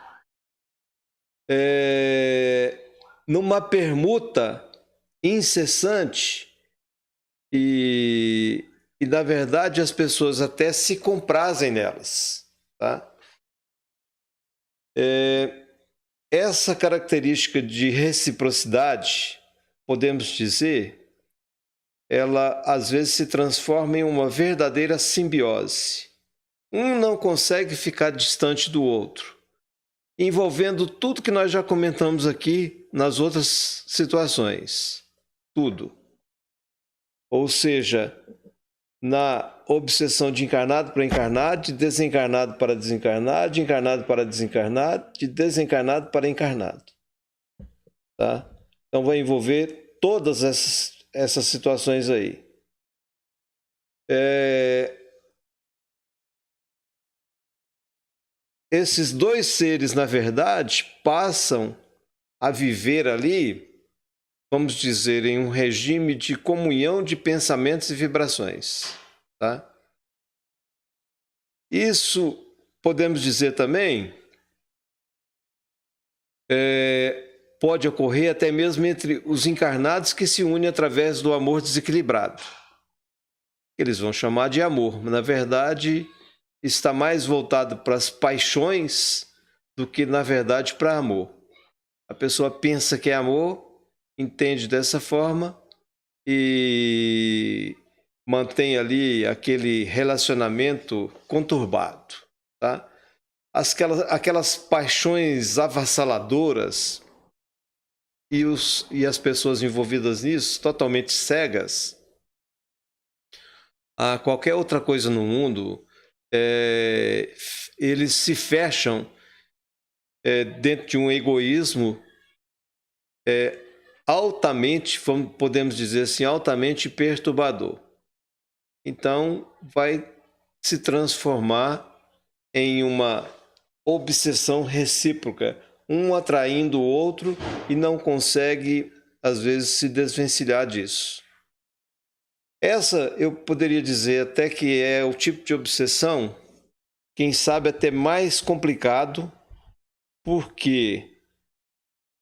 Numa permuta incessante e na verdade as pessoas até se comprazem nelas, tá? Essa característica de reciprocidade, podemos dizer, ela às vezes se transforma em uma verdadeira simbiose. Um não consegue ficar distante do outro, envolvendo tudo que nós já comentamos aqui nas outras situações. Tudo. Ou seja, na obsessão de encarnado para encarnado, de desencarnado para desencarnado, de encarnado para desencarnado, de desencarnado para encarnado. Tá? Então vai envolver todas essas situações aí. Esses dois seres, na verdade, passam a viver ali, vamos dizer, em um regime de comunhão de pensamentos e vibrações. Tá? Isso, podemos dizer também, pode ocorrer até mesmo entre os encarnados que se unem através do amor desequilibrado. Eles vão chamar de amor, mas na verdade está mais voltado para as paixões do que, na verdade, para amor. A pessoa pensa que é amor, entende dessa forma e mantém ali aquele relacionamento conturbado, tá? Aquelas paixões avassaladoras e as pessoas envolvidas nisso, totalmente cegas a qualquer outra coisa no mundo, eles se fecham dentro de um egoísmo altamente, podemos dizer assim, altamente perturbador. Então, vai se transformar em uma obsessão recíproca, um atraindo o outro e não consegue, às vezes, se desvencilhar disso. Essa, eu poderia dizer até que é o tipo de obsessão, quem sabe até mais complicado. Por quê?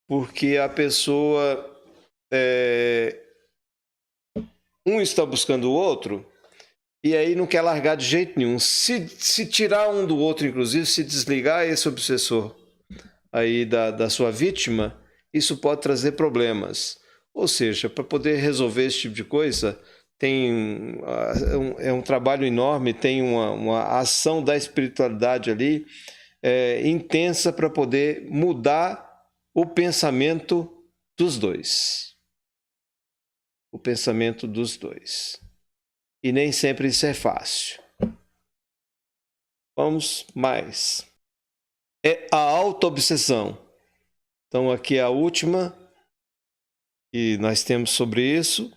Porque a pessoa, um está buscando o outro e aí não quer largar de jeito nenhum. Se tirar um do outro, inclusive, se desligar esse obsessor aí da sua vítima, isso pode trazer problemas. Ou seja, para poder resolver esse tipo de coisa, é um trabalho enorme, tem uma ação da espiritualidade ali intensa para poder mudar o pensamento dos dois. O pensamento dos dois. E nem sempre isso é fácil. Vamos mais. É a autoobsessão. Então aqui é a última que nós temos sobre isso.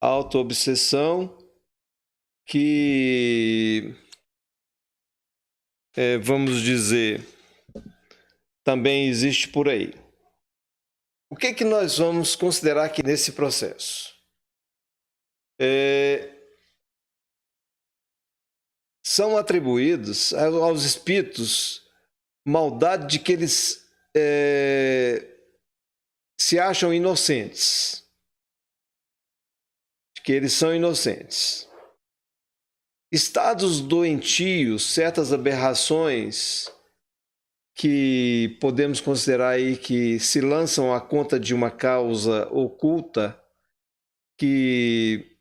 Autoobsessão que, vamos dizer, também existe por aí. O que nós vamos considerar aqui nesse processo? são atribuídos aos espíritos maldade de que eles se acham inocentes, de que eles são inocentes. Estados doentios, certas aberrações que podemos considerar aí que se lançam à conta de uma causa oculta que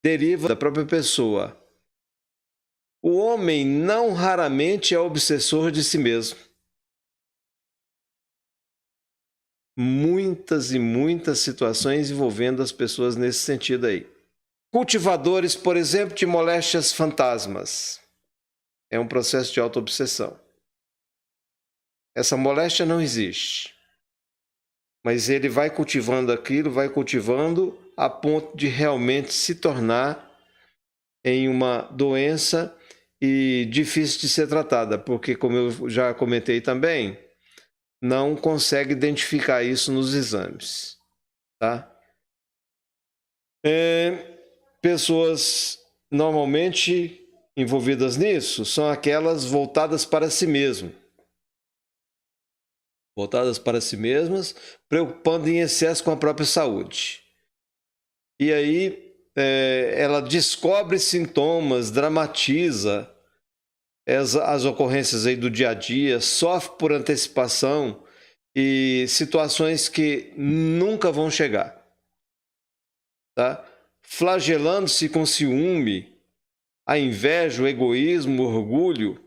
deriva da própria pessoa. O homem não raramente é obsessor de si mesmo. Muitas e muitas situações envolvendo as pessoas nesse sentido aí. Cultivadores, por exemplo, de moléstias fantasmas. É um processo de autoobsessão. Essa moléstia não existe. Mas ele vai cultivando aquilo, vai cultivando a ponto de realmente se tornar em uma doença e difícil de ser tratada, porque, como eu já comentei também, não consegue identificar isso nos exames, tá? Pessoas normalmente envolvidas nisso são aquelas voltadas para si mesmo. Voltadas para si mesmas, preocupando em excesso com a própria saúde. E aí ela descobre sintomas, dramatiza as ocorrências aí do dia a dia, sofre por antecipação e situações que nunca vão chegar, tá? Flagelando-se com ciúme, a inveja, o egoísmo, o orgulho,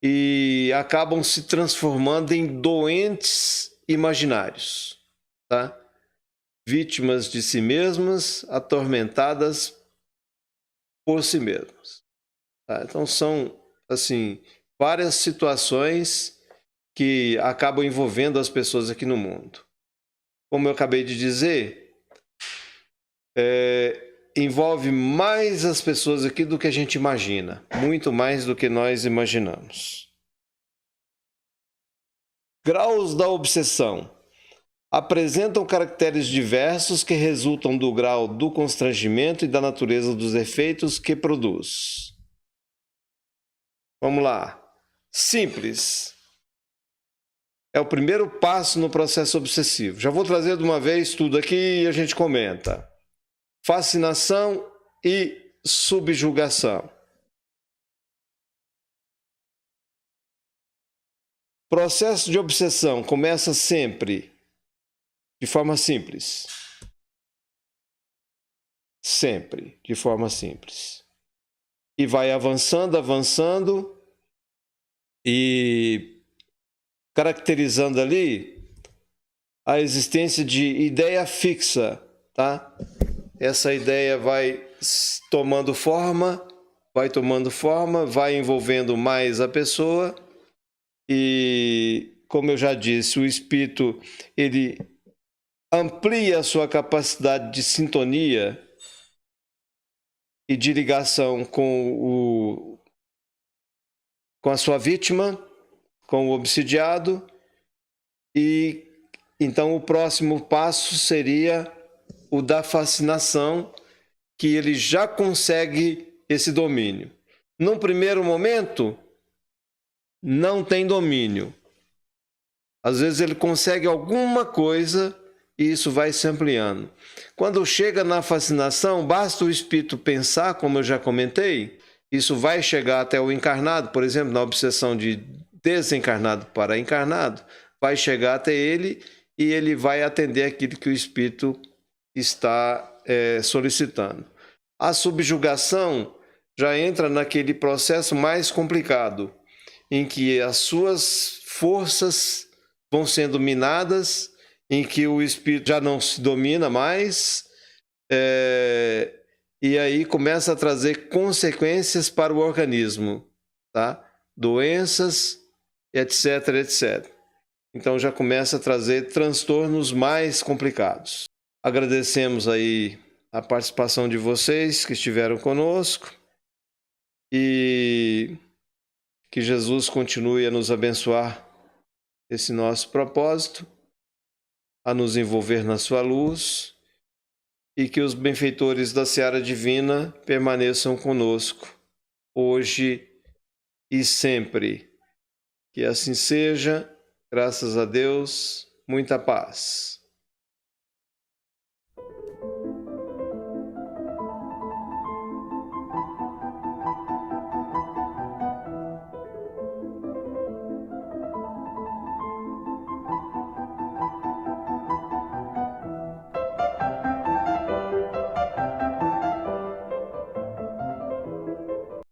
e acabam se transformando em doentes imaginários, tá? Vítimas de si mesmas, atormentadas por si mesmas. Tá? Então são, assim, várias situações que acabam envolvendo as pessoas aqui no mundo. Como eu acabei de dizer, envolve mais as pessoas aqui do que a gente imagina, muito mais do que nós imaginamos. Graus da obsessão. Apresentam caracteres diversos que resultam do grau do constrangimento e da natureza dos efeitos que produz. Vamos lá. Simples. É o primeiro passo no processo obsessivo. Já vou trazer de uma vez tudo aqui e a gente comenta. Fascinação e subjugação. Processo de obsessão começa sempre de forma simples. Sempre de forma simples. E vai avançando, avançando e caracterizando ali a existência de ideia fixa, tá? Essa ideia vai tomando forma, vai envolvendo mais a pessoa e, como eu já disse, o espírito ele amplia a sua capacidade de sintonia e de ligação com a sua vítima, com o obsidiado, e então o próximo passo seria o da fascinação, que ele já consegue esse domínio. Num primeiro momento, não tem domínio. Às vezes ele consegue alguma coisa e isso vai se ampliando. Quando chega na fascinação, basta o espírito pensar, como eu já comentei, isso vai chegar até o encarnado, por exemplo, na obsessão de desencarnado para encarnado, vai chegar até ele e ele vai atender aquilo que o espírito está solicitando. A subjugação já entra naquele processo mais complicado, em que as suas forças vão sendo minadas, em que o espírito já não se domina mais, e aí começa a trazer consequências para o organismo, tá? Doenças, etc, etc. Então já começa a trazer transtornos mais complicados. Agradecemos aí a participação de vocês que estiveram conosco e que Jesus continue a nos abençoar esse nosso propósito, a nos envolver na sua luz e que os benfeitores da Seara Divina permaneçam conosco, hoje e sempre. Que assim seja, graças a Deus, muita paz.